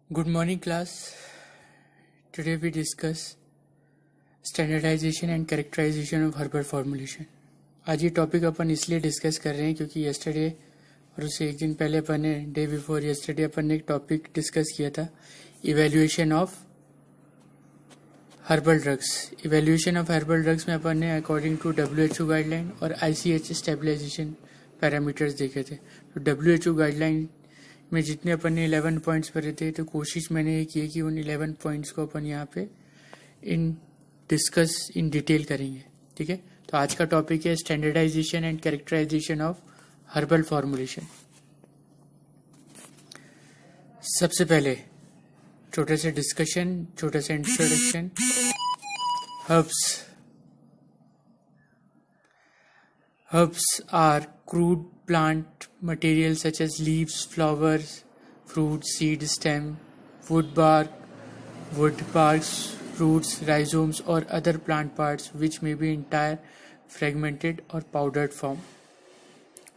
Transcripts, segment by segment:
Good morning, class. Today we discuss standardization and characterization of herbal formulation. आज ये topic अपन इसलिए discuss कर रहे हैं क्योंकि yesterday और उससे एक दिन पहले अपन ने डे बिफोर yesterday अपन ने एक टॉपिक डिस्कस किया था evaluation of herbal drugs. Evaluation of herbal drugs में अपन ने अकॉर्डिंग टू WHO गाइडलाइन और ICH स्टेबलाइजेशन पैरामीटर्स देखे थे. तो WHO गाइडलाइन में जितने अपन ने 11 पॉइंट्स पढ़े थे तो कोशिश मैंने ये की है कि उन 11 पॉइंट्स को अपन यहाँ पे डिस्कस इन डिटेल करेंगे. ठीक है, तो आज का टॉपिक है standardisation and characterisation of herbal formulation. सबसे पहले छोटा सा डिस्कशन, छोटा सा introduction. Herbs are crude plant materials such as leaves, flowers, fruits, seed, stem, wood barks, roots, rhizomes or other plant parts which may be entire, fragmented or powdered form.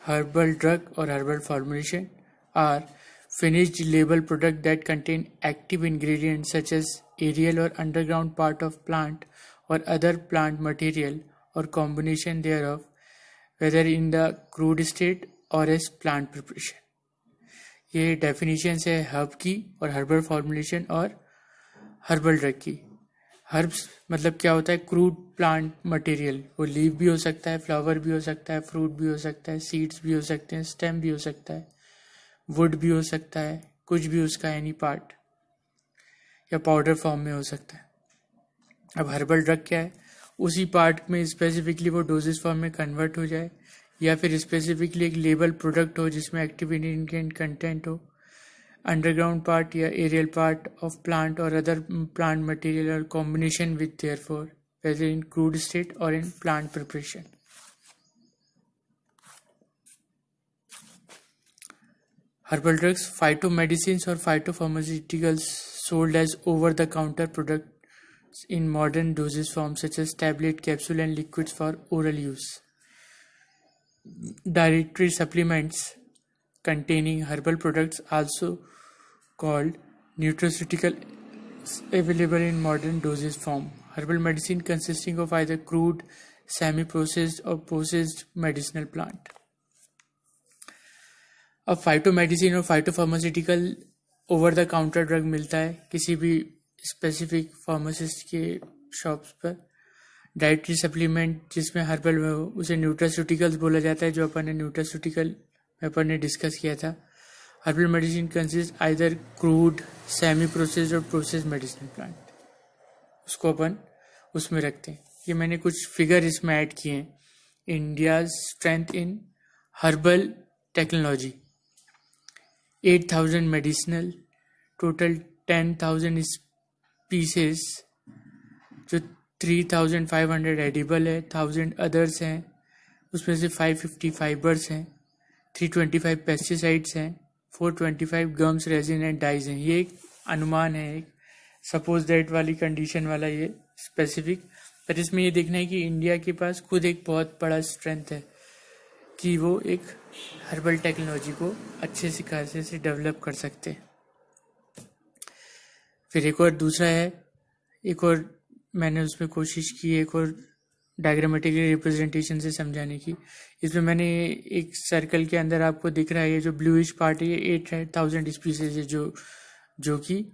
Herbal drug or herbal formulation are finished label product that contain active ingredients such as aerial or underground part of plant or other plant material or combination thereof, whether in the crude state or as plant preparation. ये definition है herb की और herbal formulation और herbal drug की. Herbs मतलब क्या होता है? Crude plant material. वो लीफ भी हो सकता है, फ्लावर भी हो सकता है, फ्रूट भी हो सकता है, सीड्स भी हो सकते हैं, स्टेम भी हो सकता है, वुड भी हो सकता है, कुछ भी उसका एनी पार्ट या पाउडर फॉर्म में हो सकता है. अब हर्बल ड्रग क्या है? उसी पार्ट में स्पेसिफिकली वो डोजेस फॉर्म में कन्वर्ट हो जाए या फिर स्पेसिफिकली एक लेबल प्रोडक्ट हो जिसमें एक्टिव इंग्रेडिएंट कंटेंट हो, अंडरग्राउंड पार्ट या एरियल पार्ट ऑफ प्लांट और अदर प्लांट मटेरियल और combination with therefore whether in crude state और in plant preparation. Herbal drugs, phytomedicines or phytopharmaceuticals sold as over-the-counter products in modern dosage forms such as tablet, capsule and liquids for oral use. Dietary supplements containing herbal products also called nutraceuticals available in modern dosage form. Herbal medicine consisting of either crude, semi-processed or processed medicinal plant. अब phytomedicine और फाइटोफार्मास्यूटिकल over the counter drug मिलता है किसी भी specific pharmacist के shops पर. Dietary supplement जिसमें herbal में हो उसे न्यूट्रास्यूटिकल्स बोला जाता है, जो अपन ने न्यूट्रास्यूटिकल में अपन ने डिस्कस किया था. Herbal medicine consist either crude, semi processed और प्रोसेस्ड मेडिसिनल प्लांट. उसको अपन उसमें रखते हैं. ये मैंने कुछ फिगर इसमें ऐड किए हैं. India's strength in herbal technology 8,000 medicinal, total 10,000 species, जो 3,500 एडिबल है, 1,000 अदर्स हैं, उसमें से 550 फाइबर्स हैं, 325 पेस्टिसाइड्स हैं, 425 गम्स, रेजिन एंड डाइज हैं. ये एक अनुमान है, एक सपोज दैट वाली कंडीशन वाला ये स्पेसिफिक. पर इसमें ये देखना है कि इंडिया के पास खुद एक बहुत बड़ा स्ट्रेंथ है कि वो एक हर्बल टेक्नोलॉजी को अच्छे से खासे से डेवलप कर सकते हैं. फिर एक और दूसरा है, एक और मैंने उसमें कोशिश की एक और डायग्रामेटिकली रिप्रेजेंटेशन से समझाने की. इसमें मैंने एक सर्कल के अंदर आपको दिख रहा है ये जो ब्लूइश पार्ट है, ये 8,000 स्पीसीज है जो कि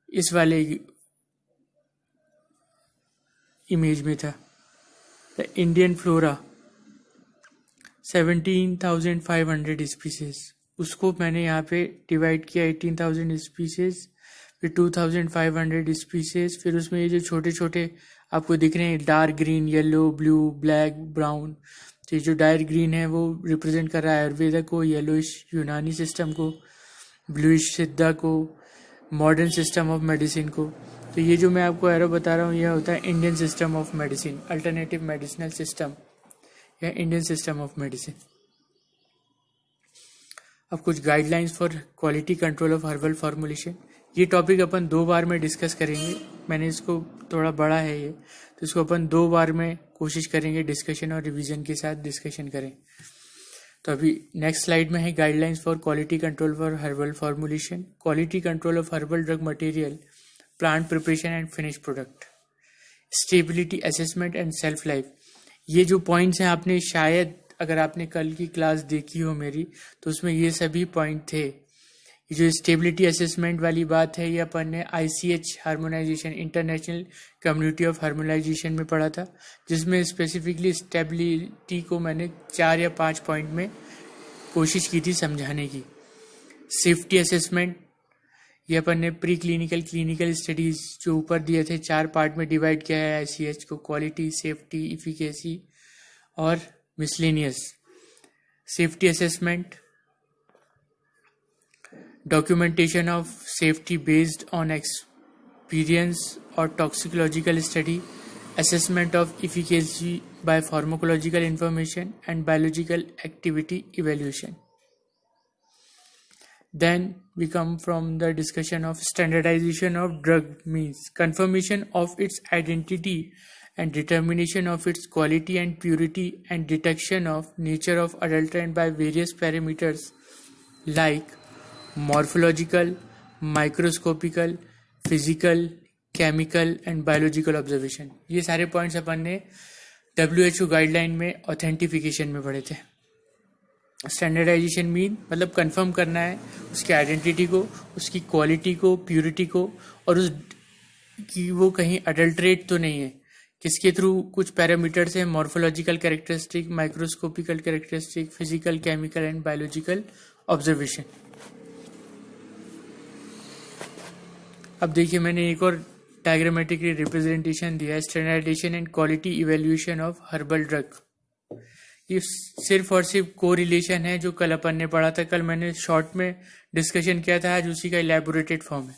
इस वाले इमेज में था. द इंडियन फ्लोरा 17,500 स्पीसीज, उसको मैंने यहाँ पे डिवाइड किया 18,000 स्पीसीज, फिर 2,500 स्पीसीज, फिर उसमें ये जो छोटे छोटे आपको दिख रहे हैं dark green, yellow, blue, black, brown. तो ये जो डार्क ग्रीन है वो रिप्रेजेंट कर रहा है आयुर्वेदा को, येलोइश यूनानी सिस्टम को, ब्लूइश सिद्धा को, मॉडर्न सिस्टम ऑफ मेडिसिन को. तो ये जो मैं आपको एरो बता रहा हूँ यह होता है Indian system of medicine, alternative medicinal system या इंडियन सिस्टम ऑफ मेडिसिन. अब कुछ guidelines for quality control of herbal formulation. ये टॉपिक अपन 2 बार में डिस्कस करेंगे. मैंने इसको थोड़ा बड़ा है ये, तो इसको अपन 2 बार में कोशिश करेंगे डिस्कशन और रिवीजन के साथ डिस्कशन करें. तो अभी नेक्स्ट स्लाइड में है guidelines for quality control for herbal formulation, quality control of herbal drug material, plant preparation and finish product, stability assessment and self life. ये जो पॉइंट्स हैं आपने शायद अगर आपने कल की क्लास देखी हो मेरी तो उसमें ये सभी पॉइंट थे। ये जो स्टेबिलिटी असेसमेंट वाली बात है ये अपन ने ICH harmonisation, international community of harmonisation में पढ़ा था, जिसमें स्पेसिफिकली स्टेबिलिटी को मैंने 4 या 5 पॉइंट में कोशिश की थी समझाने की। सेफ्टी असेसमेंट ये अपन ने प्री क्लिनिकल, क्लिनिकल स्टडीज जो ऊपर दिए थे 4 पार्ट में डिवाइड किया है ICH को, क्वालिटी, सेफ्टी, इफिकेसी और miscellaneous. Safety assessment, documentation of safety based on experience or toxicological study, assessment of efficacy by pharmacological information and biological activity evaluation. Then we come from the discussion of standardization of drug, means confirmation of its identity and determination of its quality and purity and detection of nature of adulterant by various parameters like morphological, microscopical, physical, chemical and biological observation। ये सारे points अपन ने WHO guideline में authentication में पढ़े थे। Standardisation mean मतलब confirm करना है उसकी आइडेंटिटी को, उसकी क्वालिटी को, प्यूरिटी को, और उस कि वो कहीं अडल्ट्रेट तो नहीं है। किसके थ्रू? कुछ पैरामीटर्स हैं, morphological characteristic, microscopical characteristic, physical, chemical and biological observation. अब देखिए मैंने एक और डायग्रामेटिकली रिप्रेजेंटेशन दिया है, standardisation and quality evaluation of herbal drug. ये सिर्फ और सिर्फ कोरिलेशन है जो कल अपन ने पढ़ा था। कल मैंने शॉर्ट में डिस्कशन किया था, आज उसी का इलैबोरेटेड फॉर्म है।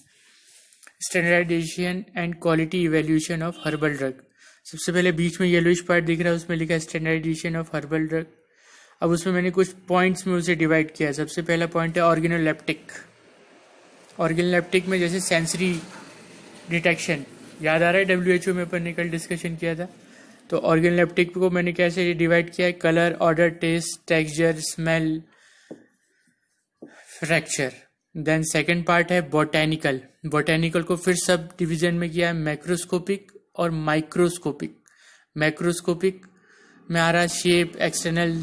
Standardisation and quality evaluation of herbal drug. सबसे पहले बीच में येलोइश पार्ट दिख रहा है, उसमें लिखा है स्टैंडर्डाइजेशन ऑफ हर्बल ड्रग। अब उसमें मैंने कुछ पॉइंट्स में उसे डिवाइड किया है। सबसे पहला पॉइंट है ऑर्गेनोलेप्टिक। ऑर्गेनोलेप्टिक में जैसे सेंसरी डिटेक्शन, याद आ रहा है WHO में अपन ने कल डिस्कशन किया था। तो ऑर्गेनोलेप्टिक को मैंने कैसे डिवाइड किया है? Colour, odour, taste, texture, smell, fracture. Then second part है बोटेनिकल। बोटेनिकल को फिर सब डिवीजन में किया है, मैक्रोस्कोपिक और माइक्रोस्कोपिक। मैक्रोस्कोपिक में आ रहा है shape, external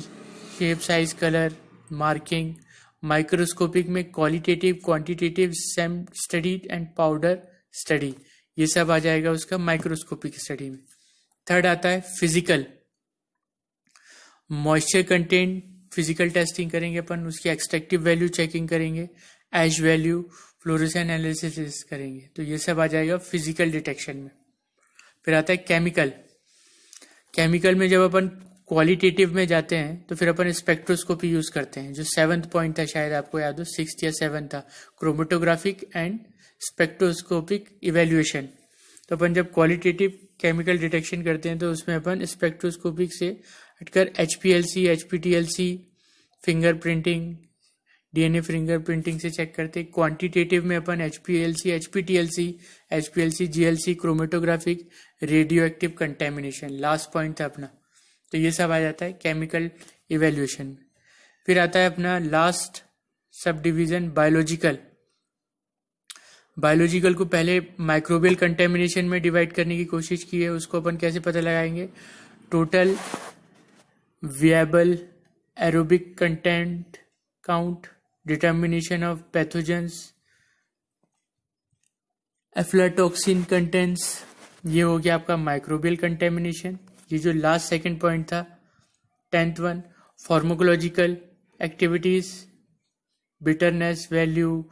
shape, size, colour, marking. Microscopic में qualitative, quantitative, same study and powder study, ये सब आ जाएगा उसका माइक्रोस्कोपिक स्टडी में। थर्ड आता है physical. Moisture content physical testing करेंगे अपन, उसकी एक्सट्रैक्टिव वैल्यू चेकिंग करेंगे, एश वैल्यू, फ्लोरेसेंस एनालिसिस करेंगे, तो ये सब आ जाएगा फिजिकल डिटेक्शन में। फिर आता है केमिकल। केमिकल में जब अपन क्वालिटेटिव में जाते हैं तो फिर अपन स्पेक्ट्रोस्कोपी यूज करते हैं, जो 7th पॉइंट था, शायद आपको याद हो, 6th या 7th था, क्रोमेटोग्राफिक एंड स्पेक्ट्रोस्कोपिक इवेल्युएशन। तो अपन जब क्वालिटेटिव केमिकल डिटेक्शन करते हैं तो उसमें अपन स्पेक्ट्रोस्कोपिक से हटकर HPLC, HPTLC, fingerprinting, DNA fingerprinting से चेक करते हैं। क्वांटिटेटिव में अपन HPLC, HPTLC, GLC, chromatographic, radio active contamination, last point था अपना। तो ये सब आ जाता है केमिकल इवेल्युएशन में। फिर आता है अपना last sub division biological. Biological को पहले माइक्रोबियल कंटेमिनेशन में डिवाइड करने की कोशिश की है, उसको अपन कैसे पता लगाएंगे? Total viable aerobic content count, determination of pathogens, aflatoxin contents, ये हो गया आपका माइक्रोबियल कंटेमिनेशन। ये जो लास्ट सेकंड पॉइंट था 10th one, pharmacological activities, bitterness value,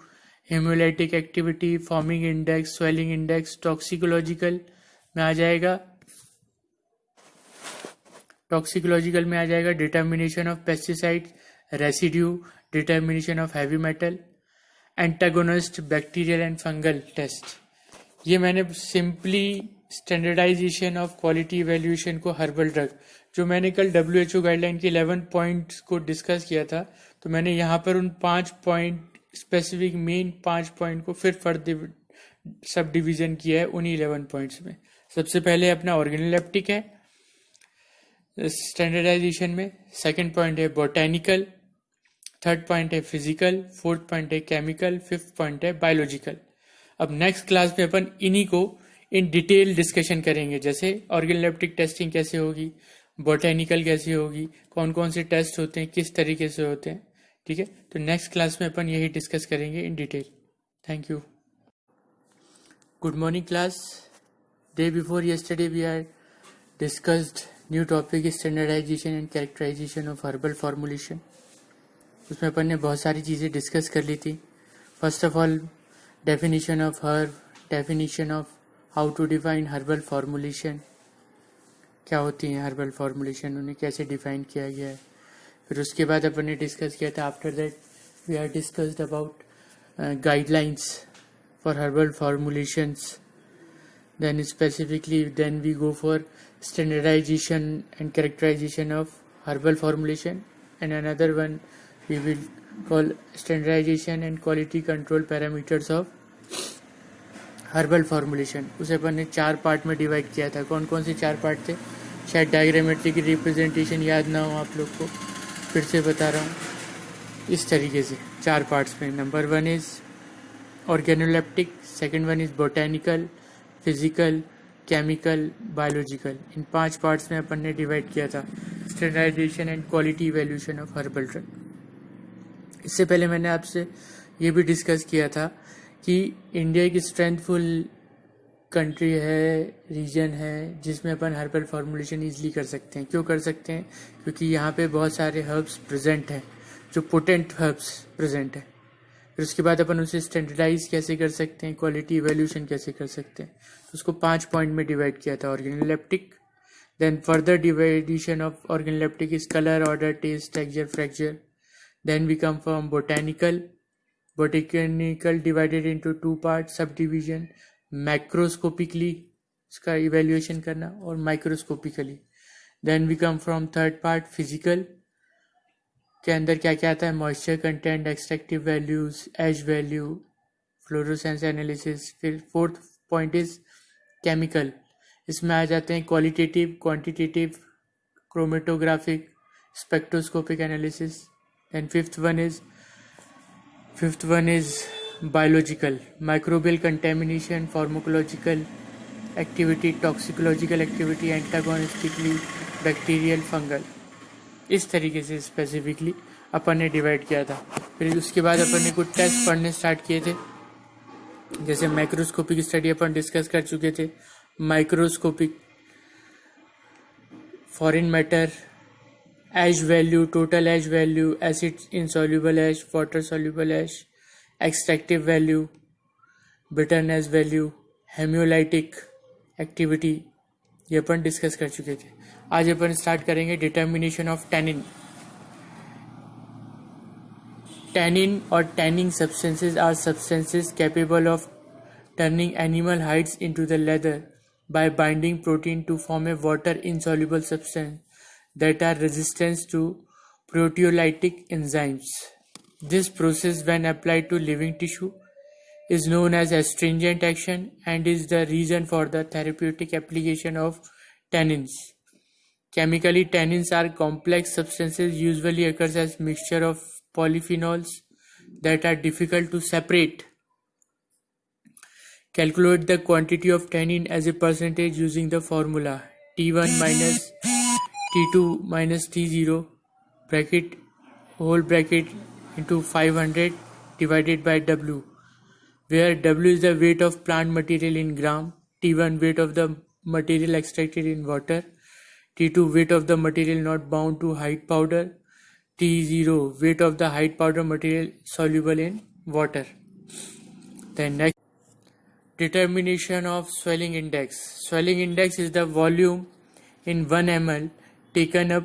haemolytic activity, foaming index, swelling index. Toxicological में आ जाएगा determination of pesticide residue, determination of heavy metal, antagonist, bacterial and fungal test. ये मैंने simply standardisation of quality evaluation को herbal drug, जो मैंने कल WHO guideline के 11 पॉइंट्स को डिस्कस किया था, तो मैंने यहाँ पर उन 5 पॉइंट स्पेसिफिक मेन 5 पॉइंट को फिर सब डिवीजन किया है उन्हीं 11 पॉइंट्स में। सबसे पहले अपना ऑर्गेनोलेप्टिक है स्टैंडर्डाइजेशन में, सेकंड पॉइंट है बोटेनिकल, थर्ड पॉइंट है फिजिकल, फोर्थ पॉइंट है केमिकल, फिफ्थ पॉइंट है बायोलॉजिकल। अब नेक्स्ट क्लास में अपन इन्हीं को इन डिटेल डिस्कशन करेंगे, जैसे ऑर्गेनोलेप्टिक टेस्टिंग कैसे होगी, बोटेनिकल कैसे होगी, कौन कौन से टेस्ट होते हैं, किस तरीके से होते हैं। ठीक है, तो नेक्स्ट क्लास में अपन यही डिस्कस करेंगे in detail. Thank you. Good morning class. Day before yesterday we had discussed new topic standardisation and characterisation of herbal formulation. उसमें अपन ने बहुत सारी चीज़ें डिस्कस कर ली थी। First of all definition of herb, definition of how to define herbal formulation, क्या होती हैं हर्बल फॉर्मुलेशन, उन्हें कैसे डिफाइन किया गया है। फिर उसके बाद अपन ने डिस्कस किया था, after that we are discussed about guidelines for herbal formulations. Then specifically, then we go for standardization and characterization of herbal formulation, and another one we will call standardization and quality control parameters of herbal formulation. उसे अपन ने 4 part में divide किया था। कौन कौन से 4 part थे? शायद डायग्रामेट्रिक रिप्रेजेंटेशन याद ना हो आप लोग को, फिर से बता रहा हूँ। इस तरीके से 4 पार्ट्स में, number 1 is organoleptic, second one is botanical, physical, chemical, biological. In 5 parts में अपन ने डिवाइड किया था standardisation and quality evaluation of herbal drug. इससे पहले मैंने आपसे ये भी डिस्कस किया था कि इंडिया एक स्ट्रेंथफुल कंट्री है, रीजन है, जिसमें अपन हर्बल फॉर्मुलेशन ईजिली कर सकते हैं। क्यों कर सकते हैं? क्योंकि यहाँ पे बहुत सारे हर्ब्स प्रेजेंट हैं, जो पोटेंट हर्ब्स प्रेजेंट है। फिर उसके बाद अपन उसे स्टैंडर्डाइज कैसे कर सकते हैं, क्वालिटी इवैल्यूएशन कैसे कर सकते हैं, तो उसको 5 पॉइंट में डिवाइड किया था। Organoleptic, then further divideation of organoleptic is colour, odour, taste, texture, fracture. Then we come from botanical. Botanical divided into 2 part, subdivision, macroscopically इसका इवैल्यूएशन करना और microscopically. Then we come from third part physical, के अंदर क्या क्या आता है, moisture content, extractive values, ash value, fluorescence analysis. फिर फोर्थ पॉइंट इज केमिकल, इसमें आ जाते हैं qualitative, quantitative, chromatographic, spectroscopic analysis. And fifth one is biological, microbial contamination, pharmacological activity, toxicological activity, antagonistically, bacterial, fungal. इस तरीके से specifically अपन ने divide किया था। फिर उसके बाद अपन ने कुछ टेस्ट पढ़ने स्टार्ट किए थे, जैसे माइक्रोस्कोपिक स्टडी अपन डिस्कस कर चुके थे। Microscopic, foreign matter, ash value, total ash value, acid insoluble ash, water soluble ash, extractive value, bitterness value, haemolytic activity, ये अपन डिस्कस कर चुके थे। आज अपन स्टार्ट करेंगे डिटर्मिनेशन ऑफ टैनिन। टैनिन और tanning substances are substances capable of turning animal hides into the leather by binding protein to form a water insoluble substance that are resistant to proteolytic enzymes. This process, when applied to living tissue, is known as astringent action and is the reason for the therapeutic application of tannins. Chemically, tannins are complex substances, usually occurs as mixture of polyphenols that are difficult to separate. Calculate the quantity of tannin as a percentage using the formula T1 minus T2 minus T0 bracket whole bracket into 500 divided by W, where W is the weight of plant material in gram, T1 weight of the material extracted in water, T2 weight of the material not bound to Hyde powder, T0 weight of the Hyde powder material soluble in water. Then next, determination of swelling index. Swelling index is the volume in 1 ml taken up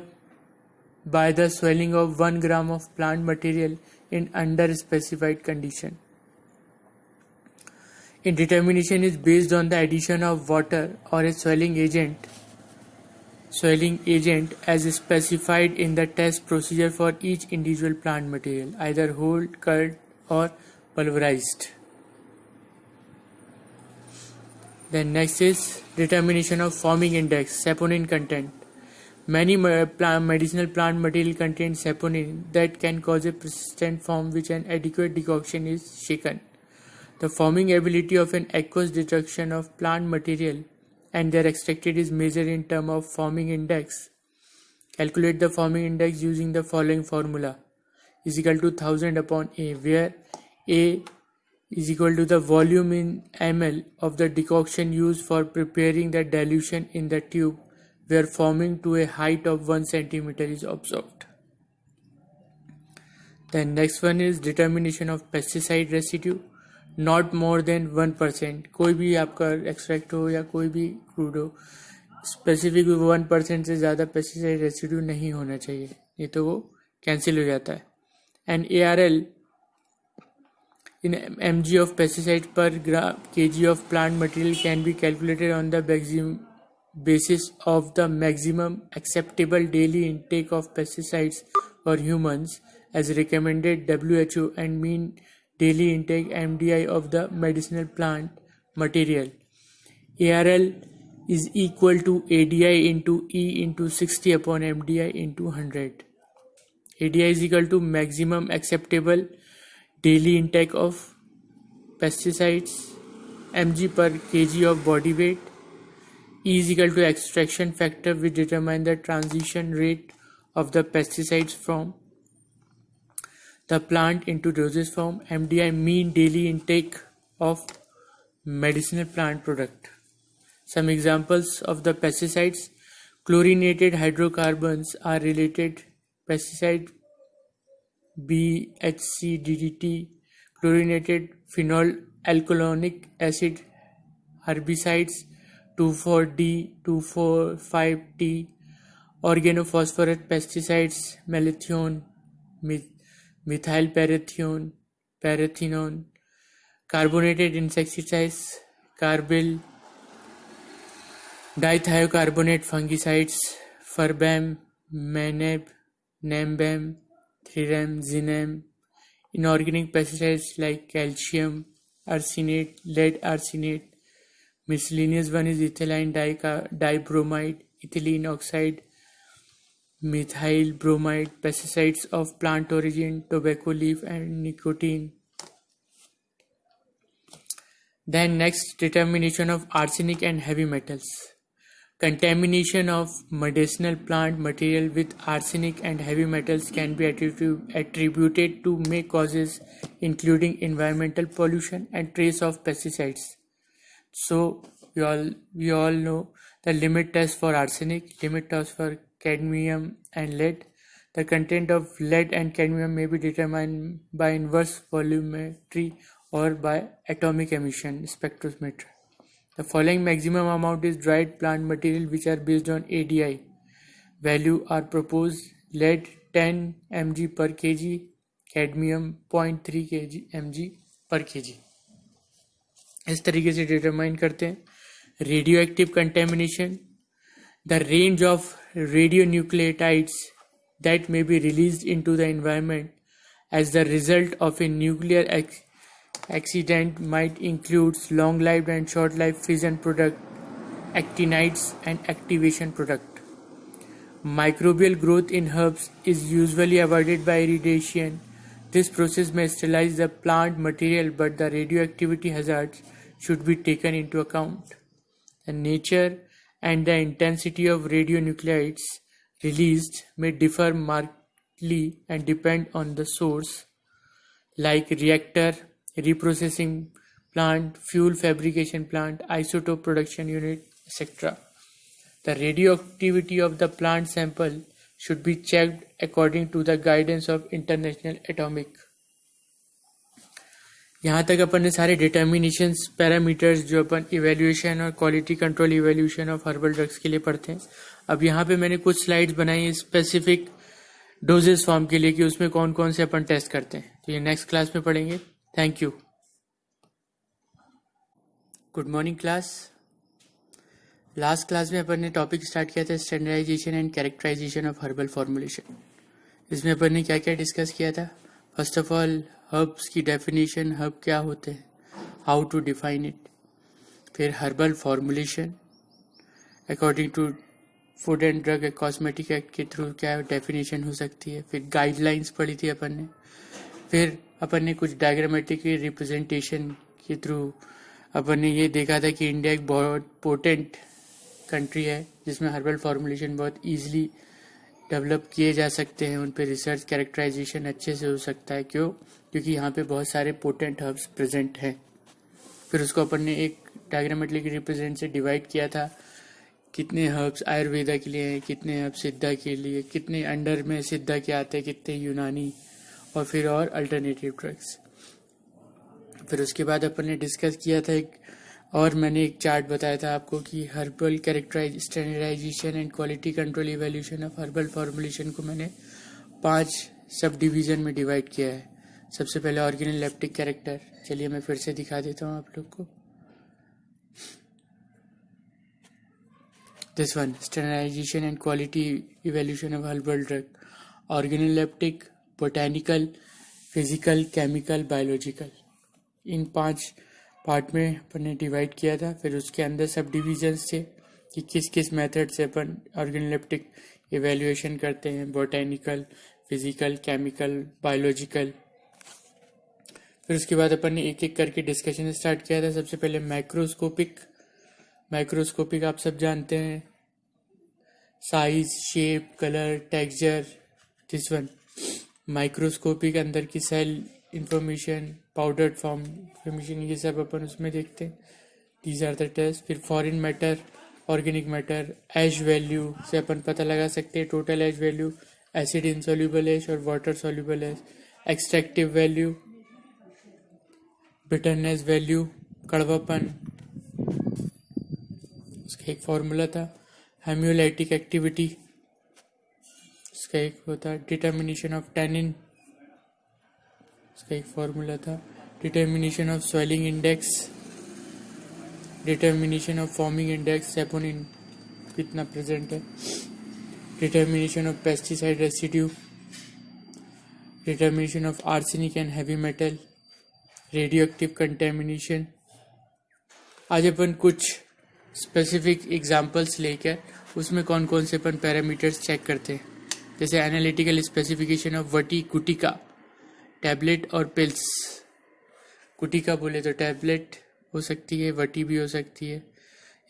by the swelling of 1 gram of plant material in under specified condition. In determination is based on the addition of water or a swelling agent as specified in the test procedure for each individual plant material, either whole, curd or pulverized. Then next is determination of forming index, saponin content. Many medicinal plant material contain saponin that can cause a persistent form which an adequate decoction is shaken. The forming ability of an aqueous destruction of plant material and their extracted is measured in terms of forming index. Calculate the forming index using the following formula is equal to 1000 upon A, where A is equal to the volume in ml of the decoction used for preparing the dilution in the tube where forming to a height of 1 centimeter is observed. The next one is determination of pesticide residue. Not more than 1%. कोई भी आपका extract हो या कोई भी crude हो, specific 1% से ज़्यादा पेस्टिसाइड रेसिड्यू नहीं होना चाहिए, नहीं तो वो कैंसिल हो जाता है. And ARL in mg of pesticide per kg of plant material can be calculated on the basis of the maximum acceptable daily intake of pesticides for humans as recommended WHO and mean daily intake MDI of the medicinal plant material. ARL is equal to ADI into E into 60 upon MDI into 100. ADI is equal to maximum acceptable daily intake of pesticides mg per kg of body weight. E is equal to extraction factor which determine the transition rate of the pesticides from the plant into dosage form. MDI mean daily intake of medicinal plant product. Some examples of the pesticides: chlorinated hydrocarbons are related pesticide BHC DDT, chlorinated phenol alkylonic acid, herbicides 2,4-D, 2,4,5-T, organophosphorus pesticides, malathion, methylparathion, parathinon, carbonated insecticides, carbyl, dithiocarbonate fungicides, furbam, manab, nambam, thiram, zinam, inorganic pesticides like calcium arsenate, lead arsenate. Miscellaneous one is ethylene dibromide, ethylene oxide, methyl bromide, pesticides of plant origin, tobacco leaf and nicotine. Then next, determination of arsenic and heavy metals. Contamination of medicinal plant material with arsenic and heavy metals can be attributed to many causes including environmental pollution and trace of pesticides. So we all know the limit test for arsenic, limit test for cadmium and lead. The content of lead and cadmium may be determined by inverse volumetry or by atomic emission spectrometry. The following maximum amount is dried plant material which are based on ADI. Value are proposed: lead 10 mg per kg, cadmium 0.3 mg per kg. इस तरीके से determine करते हैं. Radioactive contamination, the range of radionuclides that may be released into the environment as the result of a nuclear accident might include long-lived and short-lived fission product, actinides and activation product. Microbial growth in herbs is usually avoided by irradiation. This process may sterilize the plant material, but the radioactivity hazards should be taken into account. The nature and the intensity of radionuclides released may differ markedly and depend on the source, like reactor, reprocessing plant, fuel fabrication plant, isotope production unit, etc. The radioactivity of the plant sample should be checked according to the guidance of International Atomic. यहाँ तक अपन ने सारे डिटर्मिनेशंस, parameters जो अपन evaluation और quality control evaluation of herbal drugs के लिए पढ़ते हैं. अब यहाँ पे मैंने कुछ स्लाइड्स बनाई हैं स्पेसिफिक डोजेस फॉर्म के लिए कि उसमें कौन कौन से अपन टेस्ट करते हैं. तो ये नेक्स्ट क्लास में पढ़ेंगे. Thank you. Good morning class. Last class में अपन ने टॉपिक स्टार्ट किया था standardisation and characterisation of herbal formulation. इसमें अपन ने क्या क्या डिस्कस किया था. फर्स्ट ऑफ ऑल हर्ब्स की डेफिनेशन, हर्ब क्या होते हैं, हाउ टू डिफाइन इट. फिर herbal formulation according to food and drug cosmetic act के थ्रू क्या डेफिनेशन हो सकती है। फिर गाइडलाइंस पढ़ी थी अपन ने। फिर अपन ने कुछ डायग्रामेटिक रिप्रेजेंटेशन के थ्रू अपन ने ये देखा था कि इंडिया एक बहुत पोटेंट कंट्री है जिसमें हर्बल फॉर्मुलेशन बहुत ईजिली डेवलप किए जा सकते हैं, उन पे रिसर्च कैरेक्टराइजेशन अच्छे से हो सकता है। क्यों? क्योंकि यहाँ पे बहुत सारे पोटेंट हर्ब्स प्रेजेंट हैं। फिर उसको अपन ने एक डायग्रामेटिक रिप्रेजेंट से डिवाइड किया था, कितने हर्ब्स आयुर्वेदा के लिए हैं, कितने हर्ब्स सिद्धा के लिए, कितने अंडर में सिद्धा के आते हैं, कितने यूनानी, और फिर और अल्टरनेटिव ड्रग्स। फिर उसके बाद अपन ने डिस्कस किया था और मैंने एक चार्ट बताया था आपको कि herbal characterise standardisation and quality control evaluation of herbal formulation को मैंने 5 सब डिवीजन में डिवाइड किया है। सबसे पहले ऑर्गेनल लेप्टिक कैरेक्टर, चलिए मैं फिर से दिखा देता हूँ आप लोग को। This one, standardization and quality evaluation of herbal drug, organoleptic, botanical, physical, chemical, biological, in 5 part में अपन ने डिवाइड किया था। फिर उसके अंदर सब डिविजन्स थे कि किस किस मेथड से अपन ऑर्गेनोलेप्टिक इवैल्यूएशन करते हैं, बोटैनिकल, फिजिकल, केमिकल, बायोलॉजिकल। फिर उसके बाद अपन ने एक एक करके डिस्कशन स्टार्ट किया था। सबसे पहले माइक्रोस्कोपिक आप सब जानते हैं, size, shape, colour, texture. This one microscopic, अंदर की cell information, powdered form information, ये सब अपन उसमें देखते हैं। These are the test. फिर foreign matter, organic matter, ash value से अपन पता लगा सकते हैं total ash value, acid insoluble ash और water soluble ash, extractive value, bitterness value, कड़वापन, उसका एक फॉर्मूला था। हेम्योलाइटिक एक्टिविटी, उसका एक होता डिटर्मिनेशन ऑफ टैनिन, उसका एक फॉर्मूला था। Determination of swelling index, determination of forming index, saponin कितना प्रेजेंट है, determination of pesticide residue, determination of arsenic and heavy metal, radio active contamination. आज अपन कुछ स्पेसिफिक एग्जांपल्स लेकर उसमें कौन कौन से अपन पैरामीटर्स चेक करते हैं। जैसे analytical specification of vati gutika, tablet और पिल्स। गुटिका बोले तो टैबलेट हो सकती है, वटी भी हो सकती है।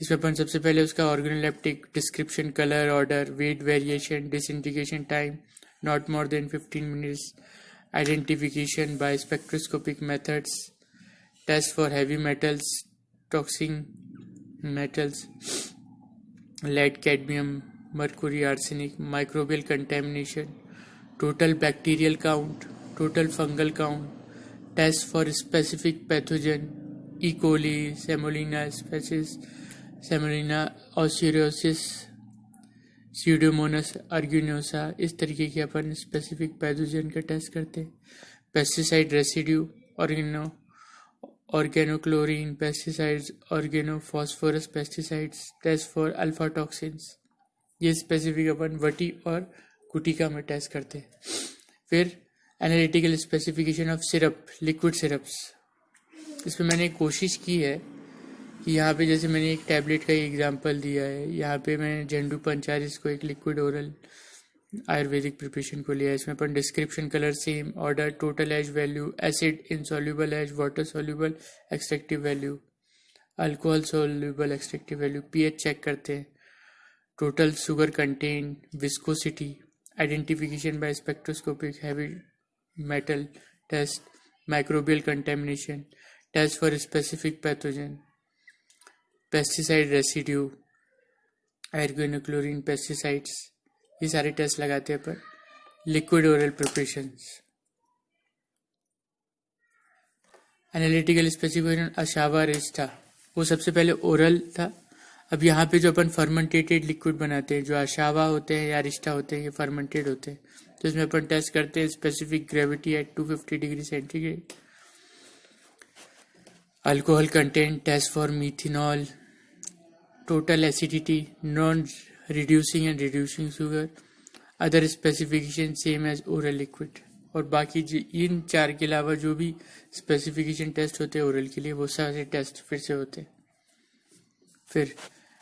इसमें अपन सबसे पहले उसका organoleptic description, colour, odour, weight variation, disintegration time not more than 15 minutes, identification by spectroscopic methods, test for heavy metals, toxic metals, lead, cadmium, mercury, arsenic, microbial contamination, total bacterial count, total fungal count, test for specific pathogen, E coli, salmonella species, salmonella osurosis, Pseudomonas aeruginosa. इस तरीके के अपन specific pathogen का test करते हैं। Pesticide residue, organochlorine pesticides, organophosphorus pesticides, test for alpha toxins. ये specific अपन वटी और गुटिका में टेस्ट करते हैं। फिर analytical specification of syrup, liquid syrups. इसमें मैंने कोशिश की है कि यहाँ पे जैसे मैंने एक टैबलेट का एग्जांपल दिया है, यहाँ पे मैं झंडू पंचारिस को एक लिक्विड ओरल आयुर्वेदिक प्रिपरेशन को लिया है। इसमें अपन description, colour same, odour, total ash value, acid insoluble ash, water soluble, extractive value, alcohol soluble extractive value, pH check करते हैं, total sugar content, viscosity, identification by spectroscopic heavy metal test, microbial contamination, test for specific pathogen, pesticide residue, organochlorine pesticides. ये सारे test लगाते हैं पर liquid oral preparations. Analytical specification asava arishta, वो सबसे पहले ओरल था। अब यहाँ पे जो अपन फर्मेंटेटेड लिक्विड बनाते हैं, जो अशावा होते हैं या रिस्टा होते हैं, ये फर्मेंटेड होते हैं। तो इसमें अपन टेस्ट करते हैं specific gravity at 250 degree centigrade, alcohol content, test for methanol, total acidity, non reducing and reducing sugar, other specification same as oral liquid. और बाकी इन 4 के अलावा जो भी स्पेसिफिकेशन टेस्ट होते हैं ओरल के लिए, वो सारे टेस्ट फिर से होते हैं। फिर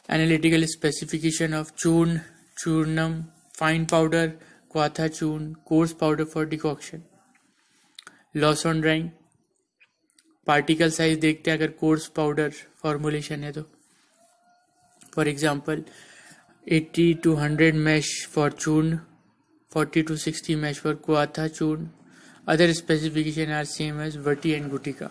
एनालिटिकल स्पेसिफिकेशन ऑफ चूर्ण churnam, fine powder, quatha churn, coarse powder for decoction. Loss on drying, particle size देखते हैं अगर कोर्स पाउडर फॉर्मुलेशन है तो. For example 80 to 100 mesh for churn, 40 to 60 mesh for quatha churn. Other specification are same as vati and gutika.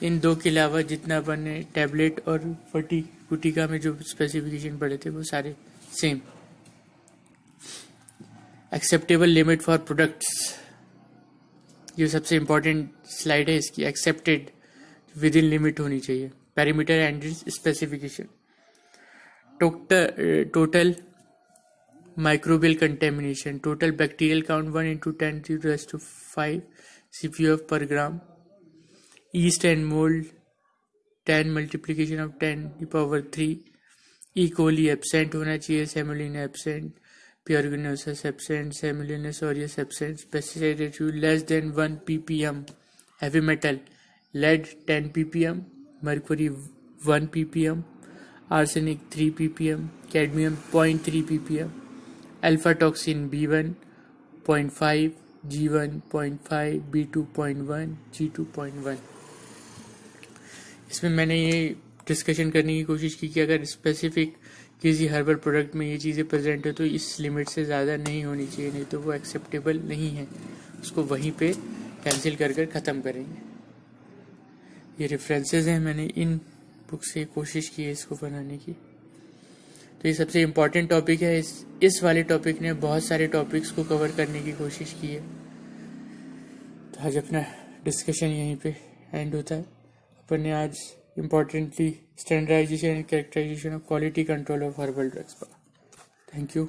इन दो के अलावा जितना अपन ने टैबलेट और वटी गुटिका में जो स्पेसिफिकेशन पढ़े थे वो सारे same. Acceptable limit for products, ये सबसे इंपॉर्टेंट स्लाइड है इसकी. एक्सेप्टेड विद इन लिमिट होनी चाहिए. Parameter and specification. Total microbial contamination, total bacterial count 1 into 10 to the raised to 5 CPF per gram. Yeast and mold 10 multiplication of 10 to the power 3. E. coli absent होना चाहिए. Salmonella absent. Pyogenesis absent. Salmonella aureus absent. Pesticide ratio less than 1 ppm. Heavy metal lead 10 ppm, mercury 1 ppm, arsenic 3 ppm, cadmium 0.3 ppm. Alpha toxin B1 0.5, G1 0.5, B2 0.1, G2 0.1. इसमें मैंने ये discussion करने की कोशिश की कि अगर स्पेसिफिक किसी हर्बल प्रोडक्ट में ये चीज़ें प्रेजेंट है तो इस लिमिट से ज़्यादा नहीं होनी चाहिए, नहीं तो वो एक्सेप्टेबल नहीं है. उसको वहीं पे कैंसिल कर कर ख़त्म करेंगे. ये रेफरेंसेस हैं, मैंने इन बुक से कोशिश की है इसको बनाने की. तो ये सबसे इम्पॉर्टेंट टॉपिक है. इस वाले टॉपिक ने बहुत सारे टॉपिक्स को कवर करने की कोशिश की है. तो आज अपना डिस्कशन यहीं पे एंड होता है. अपन ने आज importantly standardization and characterisation of quality control of herbal drugs पर. Thank you.